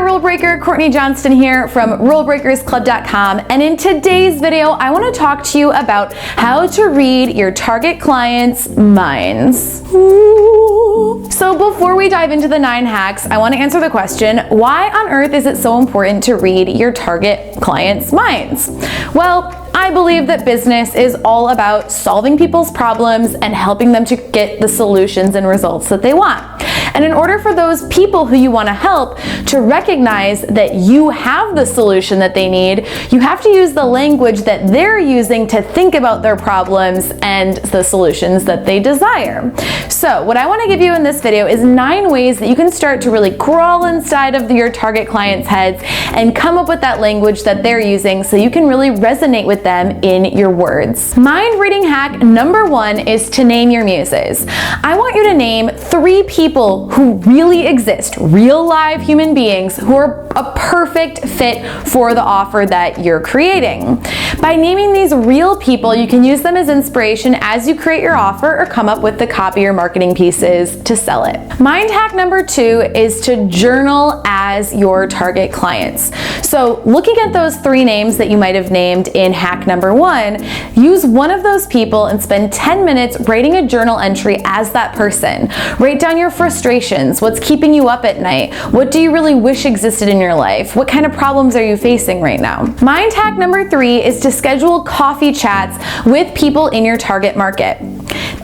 Rule Breaker, Courtney Johnston here from rulebreakersclub.com, and in today's video I want to talk to you about how to read your target clients' minds. Ooh. So before we dive into the 9 hacks, I want to answer the question, why on earth is it so important to read your target clients' minds? Well, I believe that business is all about solving people's problems and helping them to get the solutions and results that they want. And in order for those people who you want to help to recognize that you have the solution that they need, you have to use the language that they're using to think about their problems and the solutions that they desire. So what I want to give you in this video is 9 ways that you can start to really crawl inside of your target clients' heads and come up with that language that they're using so you can really resonate with them in your words. Mind reading hack number 1 is to name your muses. I want you to name 3 people who really exist, real live human beings who are a perfect fit for the offer that you're creating. By naming these real people, you can use them as inspiration as you create your offer or come up with the copy or marketing pieces to sell it. Mind hack number 2 is to journal as your target clients. So looking at those 3 names that you might have named in hack number 1, use one of those people and spend 10 minutes writing a journal entry as that person. Write down your frustrations, what's keeping you up at night, what do you really wish existed in your life, what kind of problems are you facing right now. Mind hack number 3 is to schedule coffee chats with people in your target market.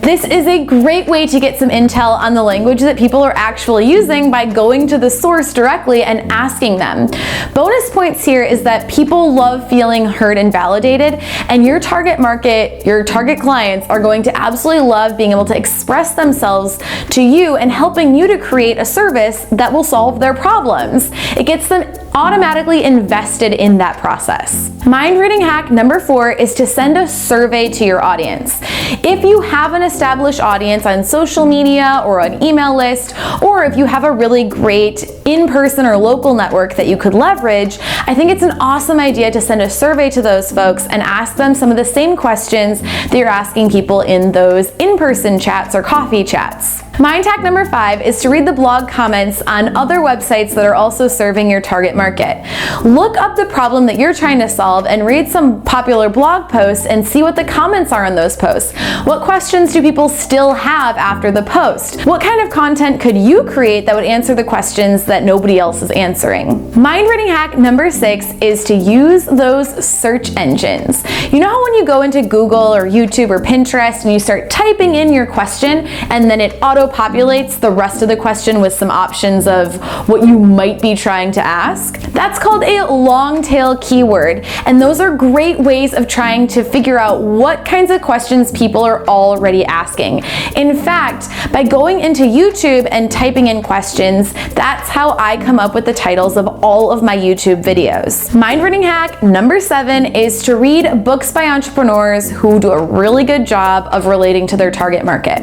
This is a great way to get some intel on the language that people are actually using by going to the source directly and asking them. Bonus points here is that people love feeling heard and validated, and your target market, your target clients are going to absolutely love being able to express themselves to you and helping you to create a service that will solve their problems. It gets them automatically invested in that process. Mind reading hack number 4 is to send a survey to your audience. If you have an established audience on social media or an email list, or if you have a really great in-person or local network that you could leverage, I think it's an awesome idea to send a survey to those folks and ask them some of the same questions that you're asking people in those in-person chats or coffee chats. Mind hack number 5 is to read the blog comments on other websites that are also serving your target market. Look up the problem that you're trying to solve and read some popular blog posts and see what the comments are on those posts. What questions do people still have after the post? What kind of content could you create that would answer the questions that nobody else is answering? Mind reading hack number 6 is to use those search engines. You know how when you go into Google or YouTube or Pinterest and you start typing in your question and then it auto-populates the rest of the question with some options of what you might be trying to ask? That's called a long tail keyword, and those are great ways of trying to figure out what kinds of questions people are already asking. In fact, by going into YouTube and typing in questions, that's how I come up with the titles of all of my YouTube videos. Mind reading hack number 7 is to read books by entrepreneurs who do a really good job of relating to their target market.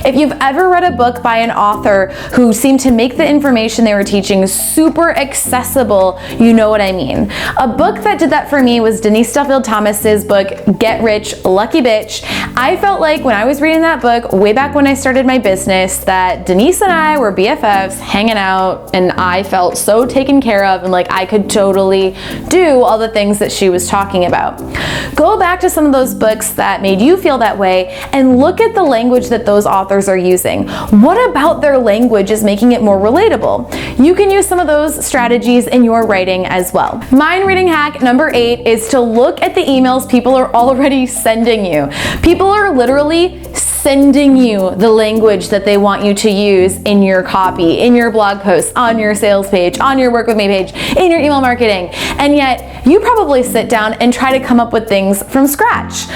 If you've ever read a book by an author who seemed to make the information they were teaching super accessible, you know what I mean. A book that did that for me was Denise Duffield Thomas's book, Get Rich, Lucky Bitch. I felt like when I was reading that book, way back when I started my business, that Denise and I were BFFs hanging out, and I felt so taken care of and like I could totally do all the things that she was talking about. Go back to some of those books that made you feel that way and look at the language that those authors are using. What about their language is making it more relatable? You can use some of those strategies in your writing as well. Mind reading hack number 8 is to look at the emails people are already sending you. People are literally sending you the language that they want you to use in your copy, in your blog posts, on your sales page, on your work with me page, in your email marketing. And yet you probably sit down and try to come up with things from scratch.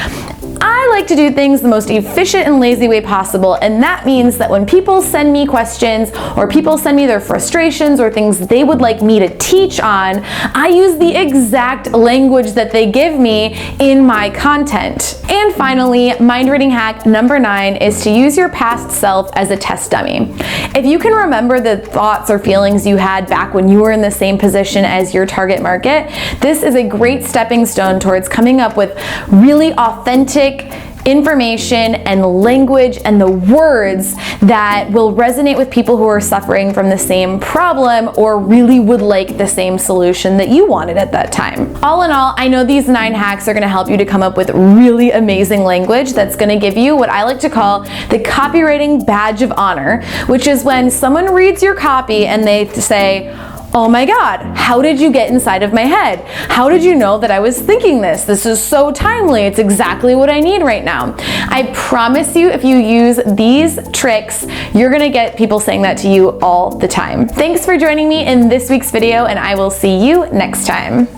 I like to do things the most efficient and lazy way possible, and that means that when people send me questions or people send me their frustrations or things they would like me to teach on, I use the exact language that they give me in my content. And finally, mind reading hack number 9 is to use your past self as a test dummy. If you can remember the thoughts or feelings you had back when you were in the same position as your target market, this is a great stepping stone towards coming up with really authentic information and language and the words that will resonate with people who are suffering from the same problem or really would like the same solution that you wanted at that time. All in all, I know these 9 hacks are going to help you to come up with really amazing language that's going to give you what I like to call the copywriting badge of honor, which is when someone reads your copy and they say, "Oh my God, how did you get inside of my head? How did you know that I was thinking this? This is so timely. It's exactly what I need right now." I promise you, if you use these tricks, you're gonna get people saying that to you all the time. Thanks for joining me in this week's video, and I will see you next time.